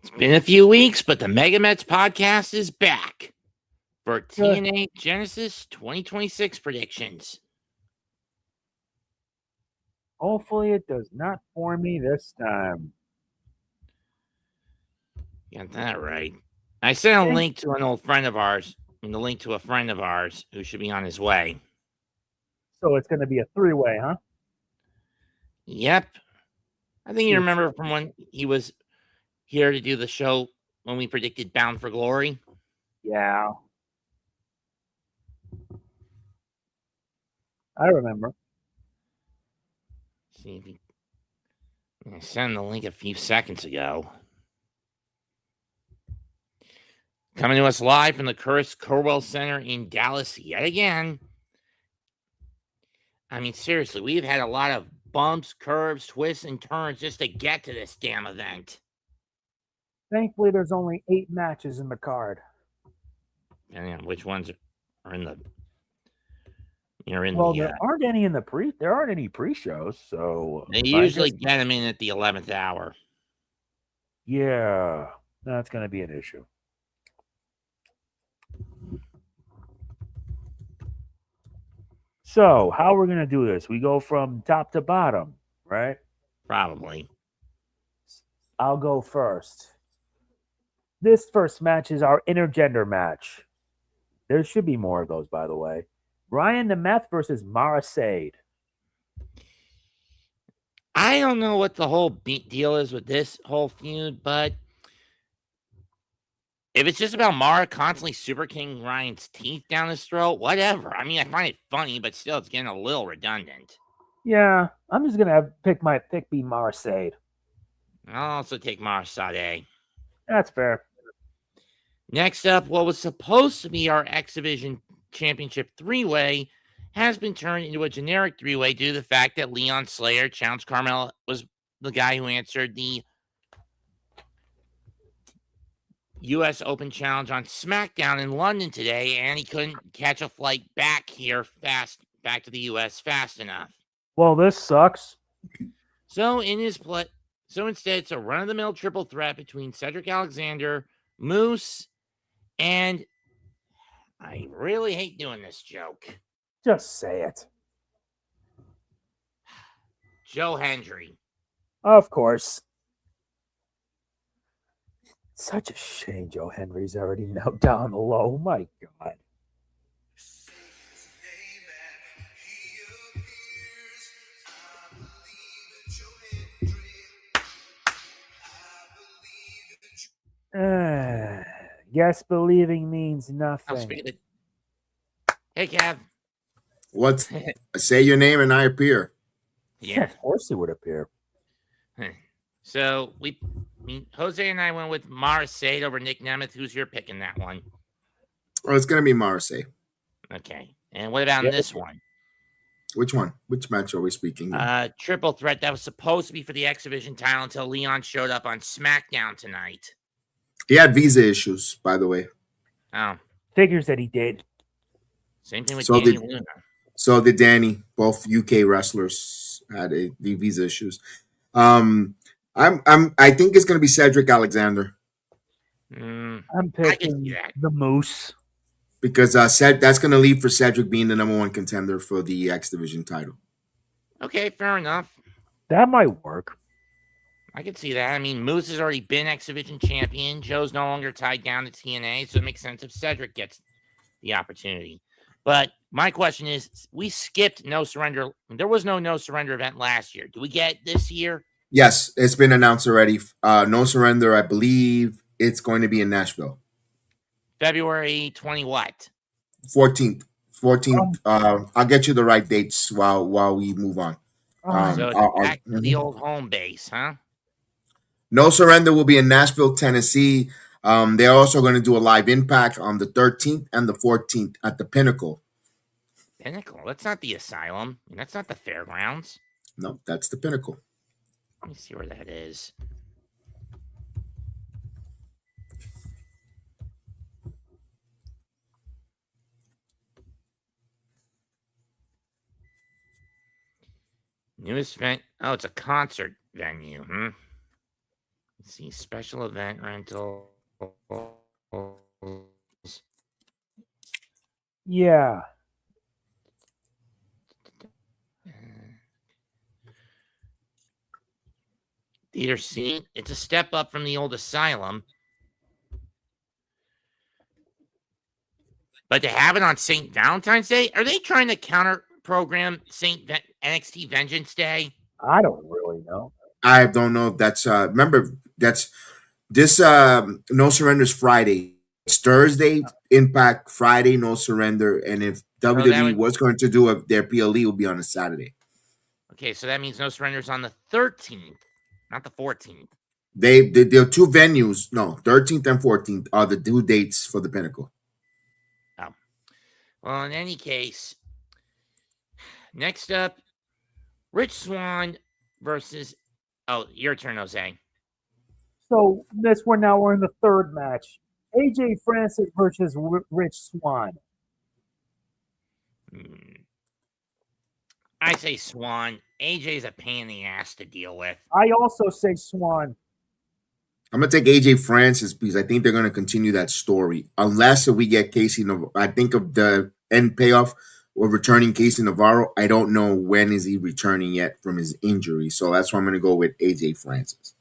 It's been a few weeks, but the MegaMets Podcast is back for Good. TNA Genesis 2026 predictions. Hopefully it does not for me this time. Got that right. I sent a Okay. link to an old friend of ours, and the link to a friend of ours who should be on his way. So it's going to be a three-way, huh? Yep. I think you Yes. remember from when he was here to do the show when we predicted Bound for Glory. Yeah. I remember. See if he. I sent the link a few seconds ago. Coming to us live from the Curtis Corwell Center in Dallas yet again. I mean, seriously, we've had a lot of bumps, curves, twists, and turns just to get to this damn event. Thankfully, there's only 8 matches in the card. Depending on which ones are in the. There aren't any in the There aren't any pre-shows, so they usually get them in at the 11th hour. Yeah, that's going to be an issue. So, how we're going to do this? We go from top to bottom, right? Probably. I'll go first. This first match is our intergender match. There should be more of those, by the way. Ryan the Meth versus Mara Sade. I don't know what the whole deal is with this whole feud, but if it's just about Mara constantly super kicking Ryan's teeth down his throat, whatever. I mean, I find it funny, but still, it's getting a little redundant. Yeah, I'm just gonna pick be Mara Sade. I'll also take Mara Sade. That's fair. Next up, what was supposed to be our X Division Championship 3-way has been turned into a generic 3-way due to the fact that Leon Slayer challenged Carmella was the guy who answered the U.S. Open Challenge on SmackDown in London today, and he couldn't catch a flight back to the U.S. fast enough. Well, this sucks. So instead, it's a run-of-the-mill triple threat between Cedric Alexander, Moose, and I really hate doing this joke. Just say it. Joe Hendry. Of course. Such a shame Joe Henry's already now down low. My God. Guess believing means nothing. Hey, Kev. What? Say your name and I appear. Yeah, of course he would appear. So Jose and I went with Mara Sade over Nick Nemeth. Who's your pick in that one? Oh, it's gonna be Mara Sade. Okay. And what about this one? Which one? Which match are we speaking? Triple threat that was supposed to be for the X Division title until Leon showed up on SmackDown tonight. He had visa issues, by the way. Oh. Figures that he did. Same thing with Danny Luna. So did Danny. Both UK wrestlers had the visa issues. I think it's gonna be Cedric Alexander. I'm picking the Moose. Because that's gonna leave for Cedric being the number 1 contender for the X Division title. Okay, fair enough. That might work. I can see that. I mean, Moose has already been X Division champion. Joe's no longer tied down to TNA, so it makes sense if Cedric gets the opportunity. But my question is, we skipped No Surrender. There was no Surrender event last year. Do we get it this year? Yes, it's been announced already. No Surrender, I believe it's going to be in Nashville. February 20 what? 14th. 14th. I'll get you the right dates while we move on. So back to the old home base, huh? No Surrender will be in Nashville, Tennessee. They're also going to do a live Impact on the 13th and the 14th at the Pinnacle. Pinnacle? That's not the Asylum. That's not the Fairgrounds. No, that's the Pinnacle. Let me see where that is. Newest event. Oh, it's a concert venue. Let's see, special event rental. Yeah. Theater scene. It's a step up from the old asylum. But to have it on St. Valentine's Day, are they trying to counter program NXT Vengeance Day? I don't really know. I don't know if that's remember that's this No Surrender's Friday. It's Thursday Impact, Friday No Surrender, and if WWE was going to do their PLE, it will be on a Saturday. Okay, so that means No Surrender's on the 13th, not the 14th. There are two venues. No, 13th and 14th are the due dates for the Pinnacle. Oh. Well, in any case, next up, Rich Swann versus... Oh, your turn, Jose. So this one now we're in the third match. AJ Francis versus Rich Swann. I say Swann. AJ's a pain in the ass to deal with. I also say Swann. I'm going to take AJ Francis because I think they're going to continue that story. Unless we get Casey Navarro. I think of the end payoff or returning Casey Navarro. I don't know when is he returning yet from his injury. So that's why I'm going to go with AJ Francis.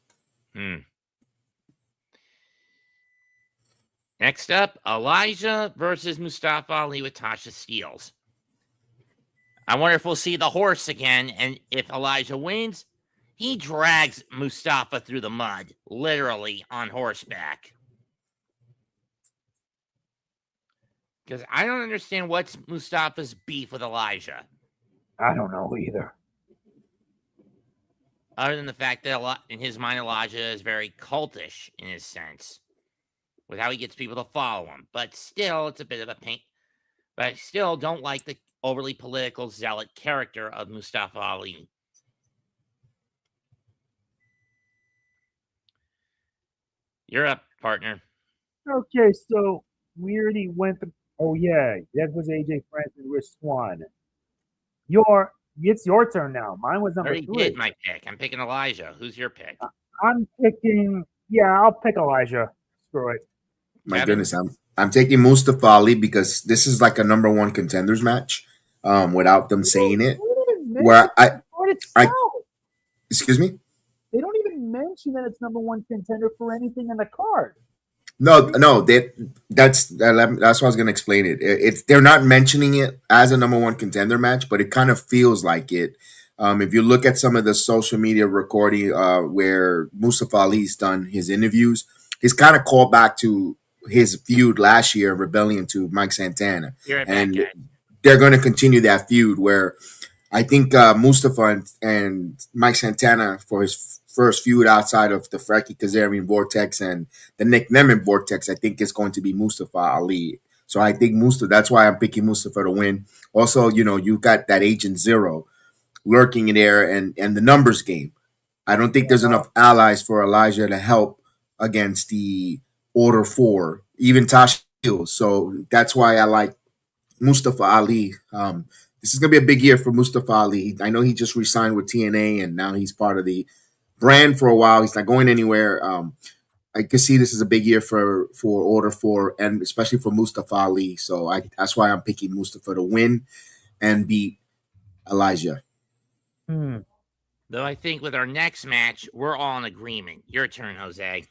Next up, Elijah versus Mustafa Ali with Tasha Steelz. I wonder if we'll see the horse again, and if Elijah wins, he drags Mustafa through the mud, literally on horseback. Because I don't understand what's Mustafa's beef with Elijah. I don't know either. Other than the fact that in his mind, Elijah is very cultish in his sense, with how he gets people to follow him. But still, it's a bit of a pain. But I still don't like the overly political zealot character of Mustafa Ali. You're up, partner. Okay, so we already went through. Oh yeah, that was AJ Francis and Rich Swann. It's your turn now. Mine was number 3. I already did my pick. I'm picking Elijah. Who's your pick? I'm picking. Yeah, I'll pick Elijah. Screw it. My goodness, I'm taking Mustafa Ali because this is like a number 1 contenders match. Without them saying it, where excuse me, they don't even mention that it's number 1 contender for anything in the card. No, that's what I was gonna explain it. They're not mentioning it as a number 1 contender match, but it kind of feels like it. If you look at some of the social media recording where Mustafa Ali's done his interviews, he's kind of called back to his feud last year, Rebellion, to Mike Santana, and they're going to continue that feud where I think Mustafa and Mike Santana for his first feud outside of the Frankie Kazarian Vortex and the Nick Nemeth Vortex, I think it's going to be Mustafa Ali. So I think that's why I'm picking Mustafa to win. Also, you got that Agent Zero lurking in there and the numbers game. I don't think there's enough allies for Elijah to help against the Order 4, even Tasha Steelz. So that's why I like Mustafa Ali. This is going to be a big year for Mustafa Ali. I know he just re-signed with TNA, and now he's part of the brand for a while. He's not going anywhere. I can see this is a big year for Order 4, and especially for Mustafa Ali. So that's why I'm picking Mustafa to win and beat Elijah. Though I think with our next match, we're all in agreement. Your turn, Jose.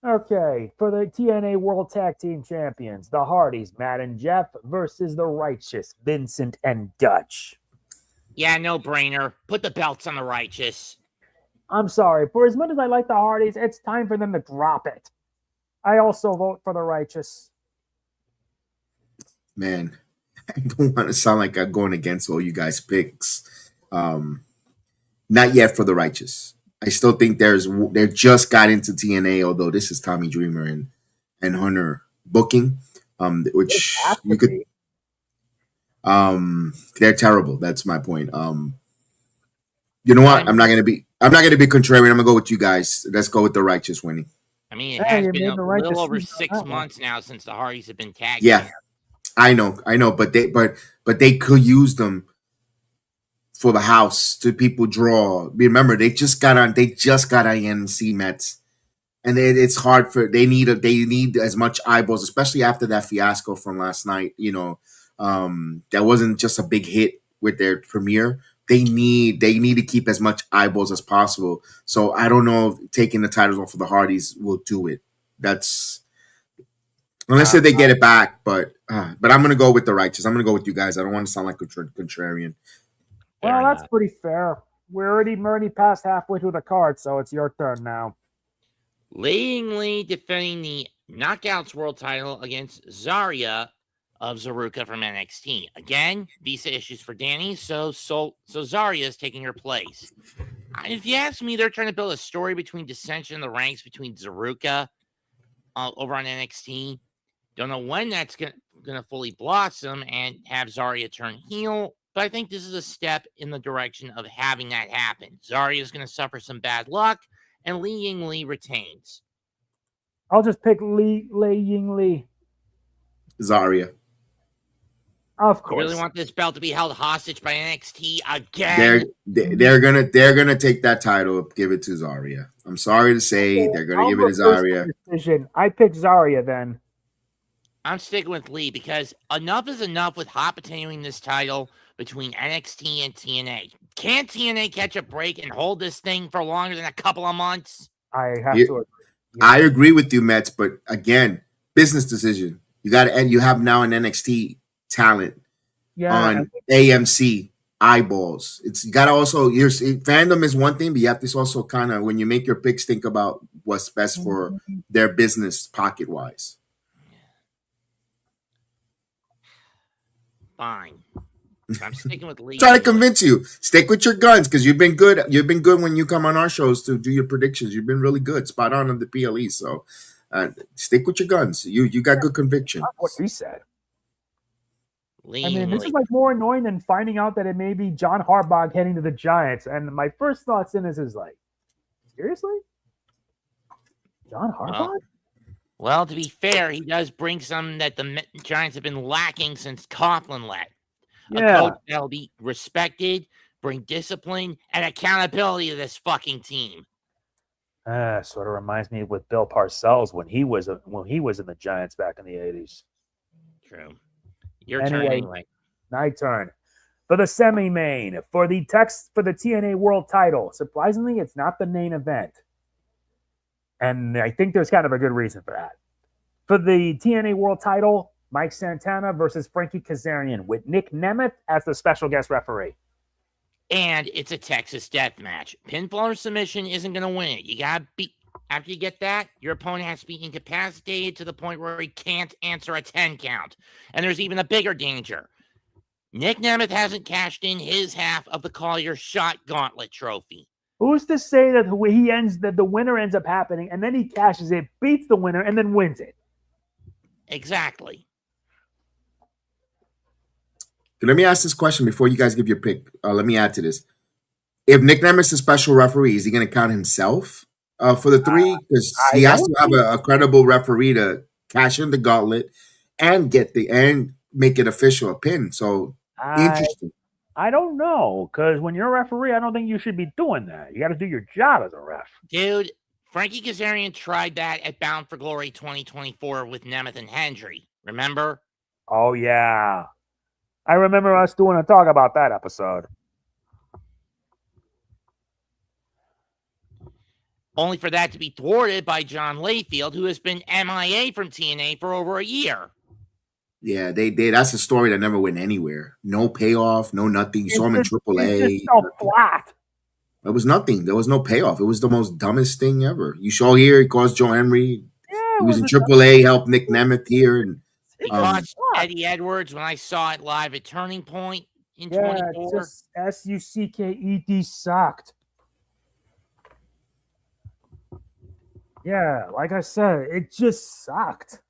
Okay, for the TNA World Tag Team Champions, the Hardys, Matt and Jeff, versus the Righteous, Vincent and Dutch. Yeah, no brainer. Put the belts on the Righteous. I'm sorry. For as much as I like the Hardys, it's time for them to drop it. I also vote for the Righteous. Man, I don't want to sound like I'm going against all you guys' picks. Not yet for the Righteous. I still think they just got into TNA, although this is Tommy Dreamer and Hunter booking, which you could. They're terrible. That's my point. You know what? I'm not gonna be contrarian. I'm gonna go with you guys. Let's go with the Righteous winning. I mean, it has been a little over 6 months now since the Hardys have been tagged. Yeah, I know, but they could use them for the house to people draw. Remember, they just got on NC Mets and it's hard for they need as much eyeballs, especially after that fiasco from last night. That wasn't just a big hit with their premiere. They need to keep as much eyeballs as possible. So I don't know if taking the titles off of the Hardys will do it. That's unless they get it back. But I'm gonna go with the Righteous. I'm gonna go with you guys. I don't want to sound like a contrarian. Well, that's pretty fair. We're already past halfway through the card, so it's your turn now. Lee defending the Knockouts World title against Zarya of Zaruka from NXT. Again, visa issues for Danny, so Zarya is taking her place. If you ask me, they're trying to build a story between dissension in the ranks between Zaruka over on NXT. Don't know when that's going to fully blossom and have Zarya turn heel, but I think this is a step in the direction of having that happen. Zarya is going to suffer some bad luck, and Lee retains. I'll just pick Lee. Zarya. Of course. You really want this belt to be held hostage by NXT again? They're gonna take that title, give it to Zarya. I'm sorry to say, they're gonna give it to Zarya. Decision. I pick Zarya then. I'm sticking with Lee because enough is enough with hot potatoing this title between NXT and TNA. Can't TNA catch a break and hold this thing for longer than a couple of months? I have to agree. Yeah. I agree with you, Mets, but again, business decision. You got to, and you have now an NXT talent on AMC eyeballs. It's you got to also fandom is one thing, but you have to also kind of when you make your picks, think about what's best for their business pocket wise. Fine. I'm sticking with Lee. Try to convince you. Stick with your guns because you've been good. You've been good when you come on our shows to do your predictions. You've been really good, spot on the PLE. So stick with your guns. You got good conviction. That's what he said. Lee, I mean, this is like more annoying than finding out that it may be John Harbaugh heading to the Giants. And my first thoughts in this is like, seriously? John Harbaugh? Well, to be fair, he does bring some that the Giants have been lacking since Coughlin left. Yeah. A coach that'll be respected, bring discipline and accountability to this fucking team. Sort of reminds me with Bill Parcells when he was in the Giants back in the 80s. True. Your turn anyway. My turn. For the semi-main, for the TNA World title. Surprisingly, it's not the main event. And I think there's kind of a good reason for that. For the TNA World title, Mike Santana versus Frankie Kazarian with Nick Nemeth as the special guest referee. And it's a Texas death match. Pinfall or submission isn't going to win it. You got to be, after you get that, your opponent has to be incapacitated to the point where he can't answer a 10 count. And there's even a bigger danger. Nick Nemeth hasn't cashed in his half of the Collier Shot Gauntlet trophy. Who's to say that the winner ends up happening and then he cashes it, beats the winner, and then wins it? Exactly. Let me ask this question before you guys give your pick. Let me add to this. If Nick Nemeth is a special referee, is he going to count himself for the three? Because he has to have a credible referee to cash in the gauntlet and make it official a pin. So interesting. I don't know, because when you're a referee, I don't think you should be doing that. You got to do your job as a ref. Dude, Frankie Kazarian tried that at Bound for Glory 2024 with Nemeth and Hendry. Remember? Oh, yeah. I remember us doing a talk about that episode. Only for that to be thwarted by John Layfield, who has been MIA from TNA for over a year. Yeah, they that's a story that never went anywhere. No payoff, no nothing. You saw him in AAA. It's so flat. It was nothing. There was no payoff. It was the most dumbest thing ever. You saw here, he caused Joe Henry. Yeah, he was in AAA, helped Nick Nemeth here. And he caused Eddie Edwards when I saw it live at Turning Point in 24. Just SUCKED sucked. Yeah, like I said, it just sucked.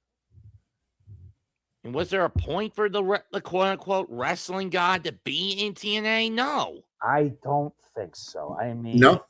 And was there a point for the quote-unquote wrestling god to be in TNA? No. I don't think so. I mean, no.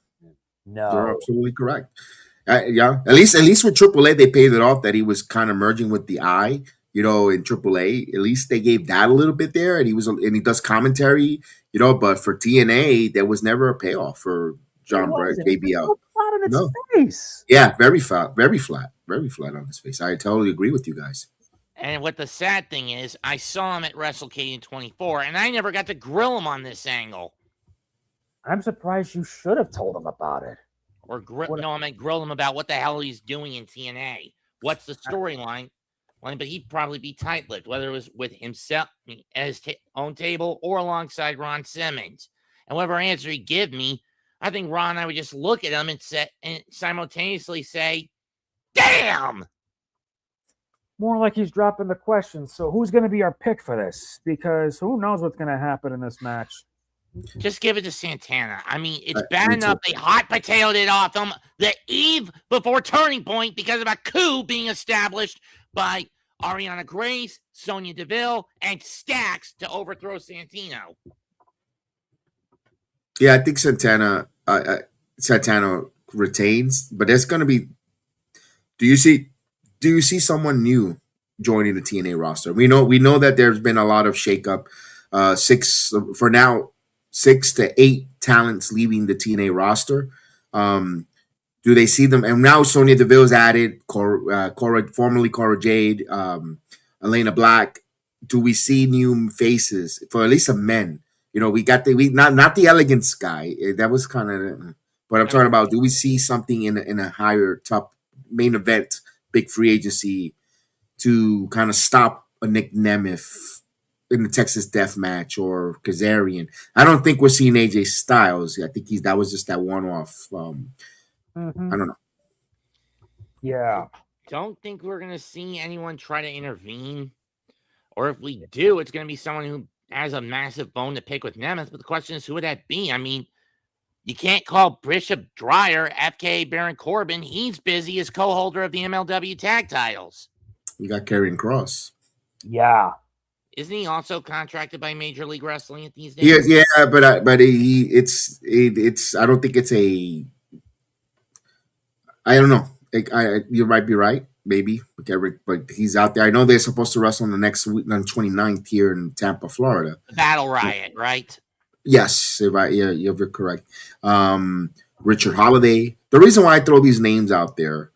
You're absolutely correct. Yeah, at least with AAA, they paid it off that he was kind of merging with the Eye, in AAA. At least they gave that a little bit there, and he does commentary, But for TNA, there was never a payoff for John Brett, JBL. So flat on its No. face. Yeah, very flat on his face. I totally agree with you guys. And what the sad thing is, I saw him at WrestleCade 24, and I never got to grill him on this angle. I'm surprised you should have told him about it. Or I meant grill him about what the hell he's doing in TNA. What's the storyline? But he'd probably be tight-lipped, whether it was with himself at his own table or alongside Ron Simmons. And whatever answer he'd give me, I think Ron and I would just look at him and simultaneously say, "Damn!" More like he's dropping the question. So who's going to be our pick for this? Because who knows what's going to happen in this match? Just give it to Santana. I mean, it's bad enough they hot potatoed it off him the eve before Turning Point because of a coup being established by Ariana Grace, Sonya Deville, and Stax to overthrow Santino. Yeah, I think Santana retains, but there's going to be. Do you see someone new joining the TNA roster? We know that there's been a lot of shakeup. 6 to 8 talents leaving the TNA roster. Do they see them? And now Sonya Deville's added, formerly Cora Jade, Elena Black. Do we see new faces for at least some men? We got not the elegance guy. That was kind of, but I'm talking about. Do we see something in a higher top main event, big free agency, to kind of stop a Nick Nemeth in the Texas Death Match or Kazarian? I don't think we're seeing AJ Styles. I think that was just that one-off. I don't know. Yeah. Don't think we're going to see anyone try to intervene. Or if we do, it's going to be someone who has a massive bone to pick with Nemeth. But the question is, who would that be? I mean, you can't call Bishop Dreyer, FKA Baron Corbin. He's busy as co-holder of the MLW tag titles. You got Karrion Kross. Yeah. Isn't he also contracted by Major League Wrestling at these days? Yeah, but it's I don't think it's a. I don't know. You might be right, maybe. But he's out there. I know they're supposed to wrestle on the next week, on 29th here in Tampa, Florida. Battle Riot, right? Yes, you're correct. Richard Holiday. The reason why I throw these names out there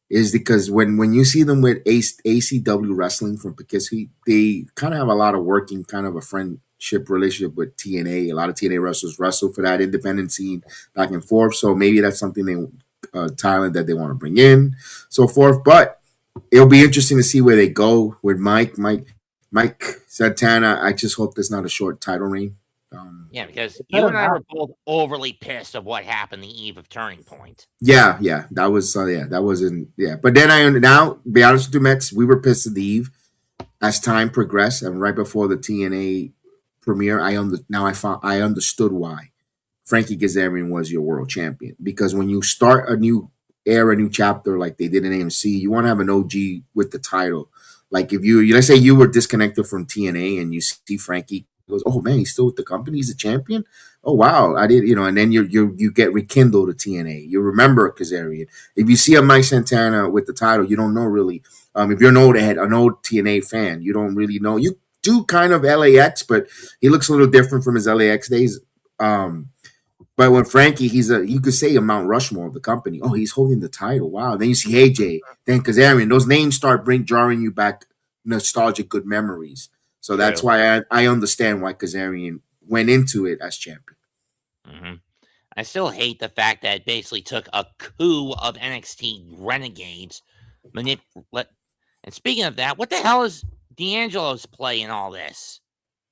is because when you see them with ACW Wrestling from Poughkeepsie, they kind of have a lot of working, kind of a friendship relationship with TNA. A lot of TNA wrestlers wrestle for that independent scene back and forth. So maybe that's something talent that they want to bring in, so forth. But it'll be interesting to see where they go with Mike Santana. I just hope there's not a short title reign. Because you and I were both overly pissed of what happened the eve of Turning Point. Yeah, that was that wasn't. But then now be honest with you, Mets, we were pissed at the eve as time progressed, and right before the TNA premiere, I understood why Frankie Kazarian was your world champion, because when you start a new era, a new chapter like they did in AMC, you want to have an OG with the title. Like if let's say you were disconnected from TNA and you see Frankie goes, "Oh man, he's still with the company. He's a champion. Oh wow, I did." And then you get rekindled to TNA. You remember Kazarian. If you see a Mike Santana with the title, you don't know really. If you're an old TNA fan, you don't really know. You do kind of LAX, but he looks a little different from his LAX days. But when Frankie, you could say a Mount Rushmore of the company. Oh, he's holding the title. Wow. Then you see AJ, then Kazarian. Those names start drawing you back nostalgic good memories. So that's why I understand why Kazarian went into it as champion. Mm-hmm. I still hate the fact that it basically took a coup of NXT renegades. And speaking of that, what the hell is D'Angelo's play in all this?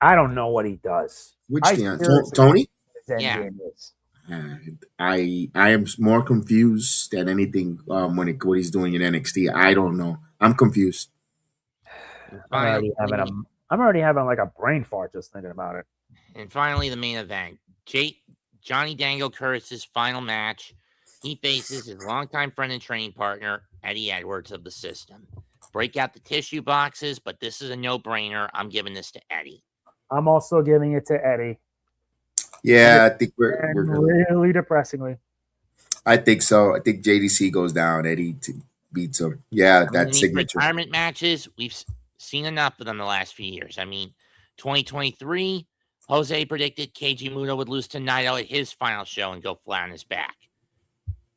I don't know what he does. Which Tony? Yeah. I am more confused than anything what he's doing in NXT. I don't know. I'm confused. I'm already having like a brain fart just thinking about it. And finally, the main event. Johnny Dango Curtis's final match. He faces his longtime friend and training partner, Eddie Edwards of the System. Break out the tissue boxes, but this is a no-brainer. I'm giving this to Eddie. I'm also giving it to Eddie. Yeah, I think we're really depressingly. I think so. I think JDC goes down. Eddie beats him. Yeah, that signature. Retirement matches, we've seen enough of them the last few years. I mean, 2023, Jose predicted Keiji Muto would lose to Naito at his final show and go flat on his back.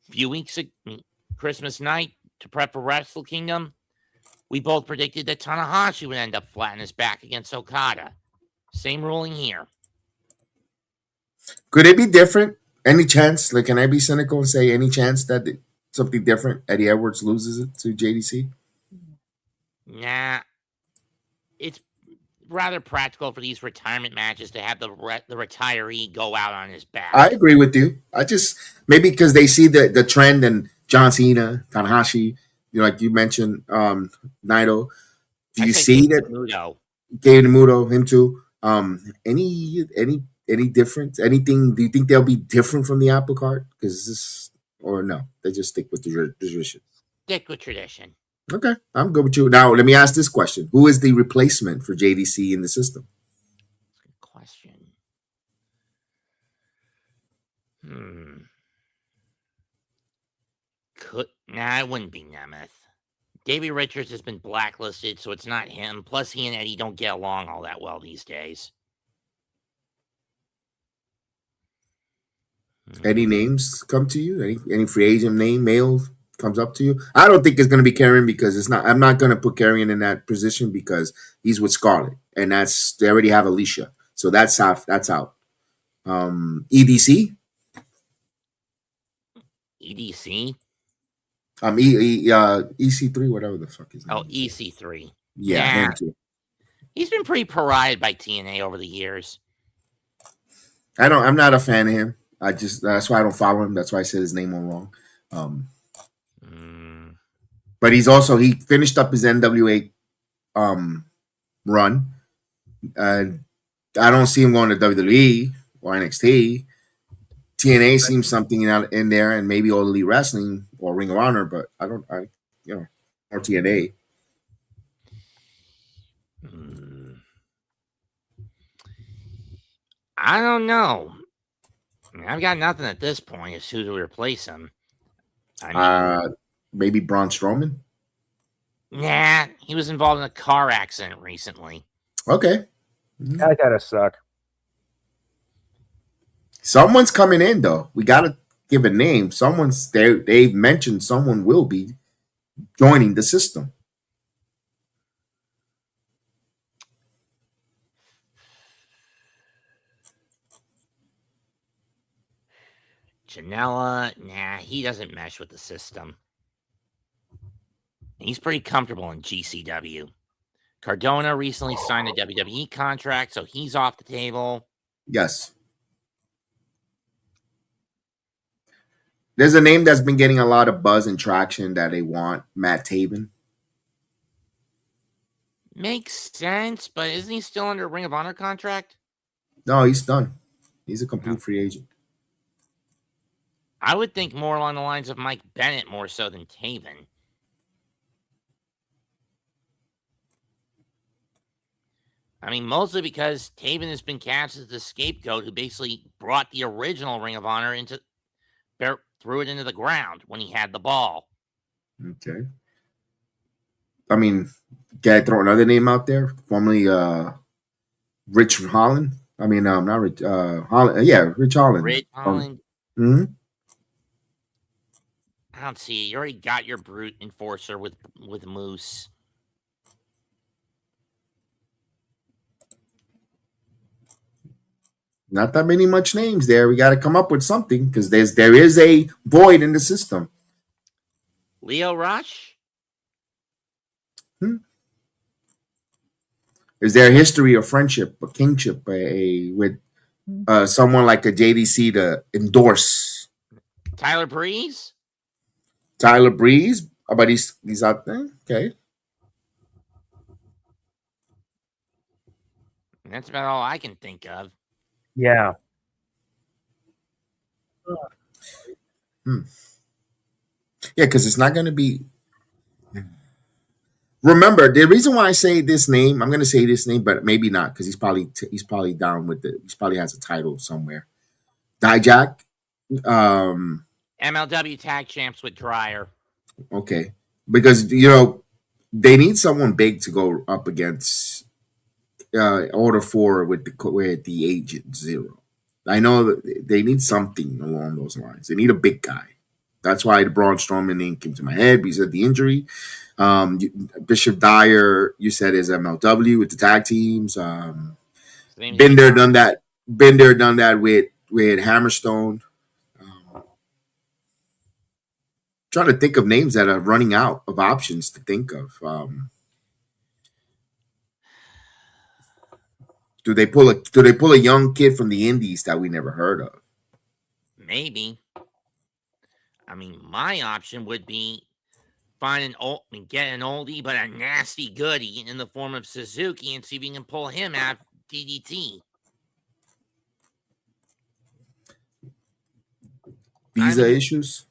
A few weeks ago, Christmas night, to prep for Wrestle Kingdom, we both predicted that Tanahashi would end up flat on his back against Okada. Same ruling here. Could it be different? Any chance? Like, can I be cynical and say any chance that something different? Eddie Edwards loses it to JDC? Nah. It's rather practical for these retirement matches to have the retiree go out on his back. I agree with you. I just maybe because they see the trend in John Cena, Tanahashi, like you mentioned, Naito. Do you see that? Muto. Gabe Muto, him too. Any difference? Anything? Do you think they'll be different from the apple cart? Because this, or no, they just stick with the tradition. Stick with tradition. Okay, I'm good with you. Now, let me ask this question: who is the replacement for JDC in the system? Good question. It wouldn't be Nemeth. Davey Richards has been blacklisted, so it's not him. Plus, he and Eddie don't get along all that well these days. Any names come to you? Any free agent name, male comes up to you? I don't think it's going to be Karrion because it's not. I'm not going to put Karrion in that position because he's with Scarlett, and they already have Alicia, so that's out. That's out. EDC. EDC. EC3, whatever the fuck is. Oh, EC3. Yeah, him too. He's been pretty pariah'd by TNA over the years. I'm not a fan of him. That's why I don't follow him. That's why I said his name wrong. But he finished up his NWA run. I don't see him going to WWE or NXT. TNA seems something in there, and maybe All Elite Wrestling or Ring of Honor, but or TNA. I don't know. I've got nothing at this point as who to replace him. Maybe Braun Strowman? Nah, he was involved in a car accident recently. Okay. That gotta suck. Someone's coming in, though. We gotta give a name. Someone's there. They've mentioned someone will be joining the system. Janela, he doesn't mesh with the system. He's pretty comfortable in GCW. Cardona recently signed a WWE contract, so he's off the table. Yes. There's a name that's been getting a lot of buzz and traction that they want, Matt Taven. Makes sense, but isn't he still under a Ring of Honor contract? No, he's done. He's a complete free agent. I would think more along the lines of Mike Bennett more so than Taven. I mean, mostly because Taven has been cast as the scapegoat who basically brought the original Ring of Honor threw it into the ground when he had the ball. Okay. I mean, can I throw another name out there? Formerly Rich Holland. I mean, not Rich Holland. Yeah, Rich Holland. Rich Holland. I don't see it. You already got your brute enforcer with Moose. Not that many much names there. We got to come up with something because there is a void in the system. Leo Rush? Is there a history of friendship, a kingship, with someone like a JDC to endorse? Tyler Breeze? Tyler Breeze, but he's out there. Okay. That's about all I can think of. Yeah. Yeah, because it's not going to be. Remember, the reason why I say this name, I'm going to say this name, but maybe not because he's probably down with it. He probably has a title somewhere. Dijak. MLW Tag Champs with Dreyer. Okay, because they need someone big to go up against order 4 with the Agent Zero. I know that they need something along those lines. They need a big guy. That's why the Braun Strowman name came to my head because of the injury. Bishop Dyer, you said, is MLW with the tag teams. Been there, done that. Been there, done that with Hammerstone. Trying to think of names that are running out of options to think of. Do they pull a young kid from the Indies that we never heard of? Maybe. I mean, my option would be get an oldie but a nasty goodie in the form of Suzuki and see if we can pull him out of DDT. Visa issues?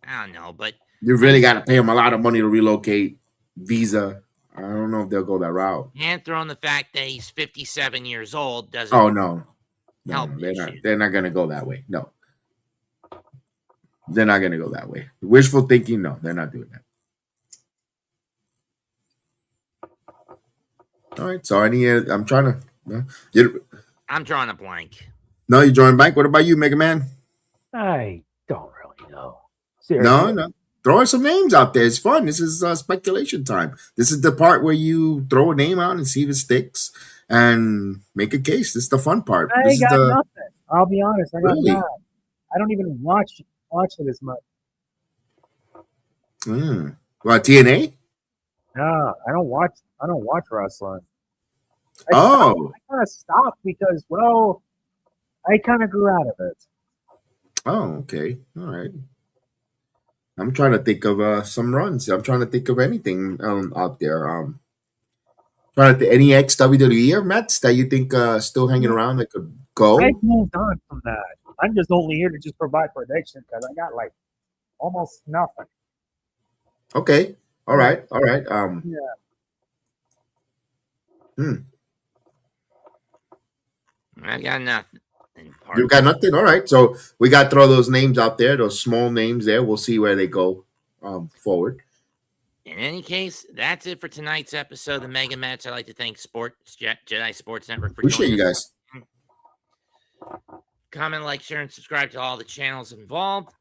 I don't know, but you really got to pay him a lot of money to relocate. Visa. I don't know if they'll go that route. And throwing the fact that he's 57 years old doesn't. Oh no, help. They're not going to go that way. No, they're not going to go that way. Wishful thinking. No, they're not doing that. All right. So I'm trying to. I'm drawing a blank. No, you're drawing blank. What about you, Mega Man? I don't really know. Seriously. No. Throwing some names out there. It's fun. This is speculation time. This is the part where you throw a name out and see if it sticks and make a case. This is the fun part. I got nothing. I'll be honest. I got Really? nothing. I don't even watch it as much. Well, TNA? No, I don't watch wrestling. I kind of stopped because, well, I kind of grew out of it. Oh, okay. All right. I'm trying to think of some runs. I'm trying to think of anything out there. Trying to any ex-WWE or Mets that you think still hanging around that could go? I've moved on from that. I'm just only here to just provide prediction because I got almost nothing. Okay. All right. Yeah. I got nothing. You got nothing? All right. So we got to throw those names out there, those small names there. We'll see where they go forward. In any case, that's it for tonight's episode of the MegaMets. I'd like to thank Jedi Sports Network for Appreciate joining you us. guys. Comment, like, share, and subscribe to all the channels involved.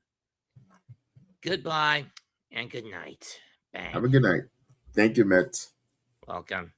Goodbye and good night. Bang. Have a good night. Thank you, Mets. Welcome.